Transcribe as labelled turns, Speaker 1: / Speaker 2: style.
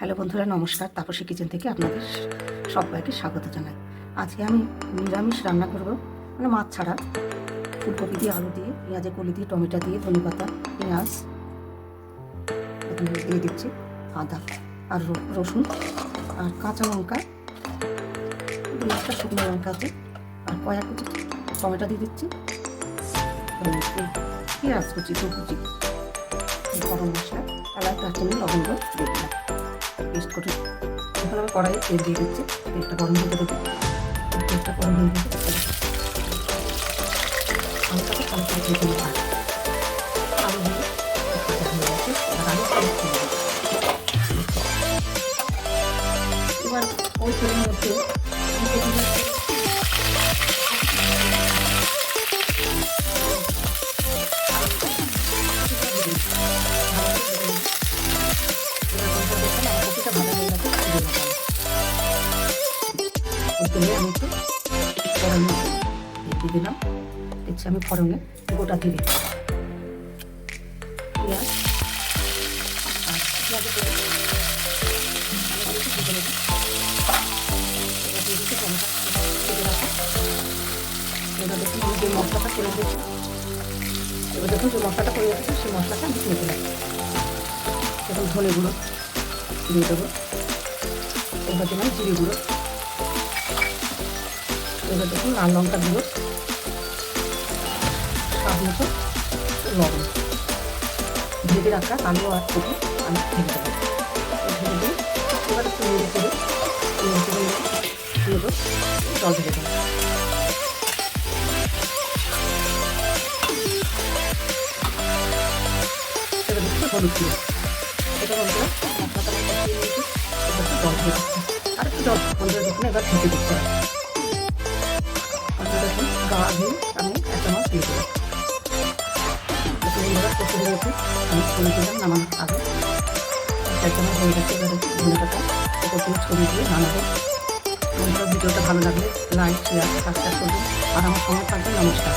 Speaker 1: Hello বন্ধুরা, নমস্কার। Tapasi kitchen থেকে আপনাদের সবাইকে স্বাগত জানাই। আজকে আমি নিরামিষ রান্না করব, মানে মাছ ছাড়া। ফুলকপি দিয়ে, আলু দিয়ে, পেঁয়াজের কলি দিয়ে, টমেটো দিয়ে, ধনেপাতা, পেঁয়াজ দিয়ে দিচ্ছি, আদা আর রসুন আর কাঁচা লঙ্কা, দুই একটা শুকনো লঙ্কা আছে, আর কয়েক কুচি টমেটো দিয়ে দিচ্ছি, পেঁয়াজ কুচি, দু কুচি, গরম মশলা, এলাচ, দারচিনি, লবঙ্গ দিয়ে দিলাম পেস্ট করে। এখন আমি কড়াইয়ে তেল দিয়ে দিচ্ছি, তেলটা গরম হতে দেবো। তেলটা গরম হয়ে গেছে, হালকাতে হালকা দিয়ে দিলাম আলু দিয়ে ভাজা হয়ে গেছে। এবার ওই তেলের মধ্যে তেলে আমি একটু ফোড়নে দিয়ে দিলাম। দিচ্ছি আমি ফোড়নে গোটা জিরে, পেঁয়াজ আর পেঁয়াজের করে এবার দেখুন আমি যে মশলাটা করে দিয়েছি, এবার দেখুন যে মশলাটা করে রেখেছি সেই মশলাটা আমি দিয়ে দিলাম। এখন ধনে গুঁড়ো দিয়ে দেবো, এবার দিলাম জিরে গুঁড়ো, এবার দেখুন লাল লঙ্কা গুঁড়ো, স্বাদ মতো লবণ, ভেজে রাখা আলু আর কপি আমি ভেজে দেবো। ভেজে দিই, এবার একটু নেড়ে চেড়ে দিয়ে দেবো, জল ভেজে দেবো। এবার দিচ্ছি হলুদ গুঁড়ো, এটা বলতে মশলাটা আমি কষিয়ে নিয়েছি, এবার একটু জল ভেজে দিচ্ছি, আর একটু জল বন্ধুরা দেখুন এবার ঢেকে দিচ্ছি। দেখুন গা দিয়ে আমি একটা মাছ দিয়ে দিলাম, বন্ধুরা কষে দিয়েছি, আমি ছড়িয়ে দিলাম নামানোর আগে। একটা মাছ হয়ে গেছে, এবার ধনেপাতা উপর দিয়ে ছড়িয়ে দিয়ে নামাবো। বন্ধুরা ভিডিওটা ভালো লাগলে লাইক, শেয়ার, সাবস্ক্রাইব করবেন আর আমার সঙ্গে থাকবেন। নমস্কার।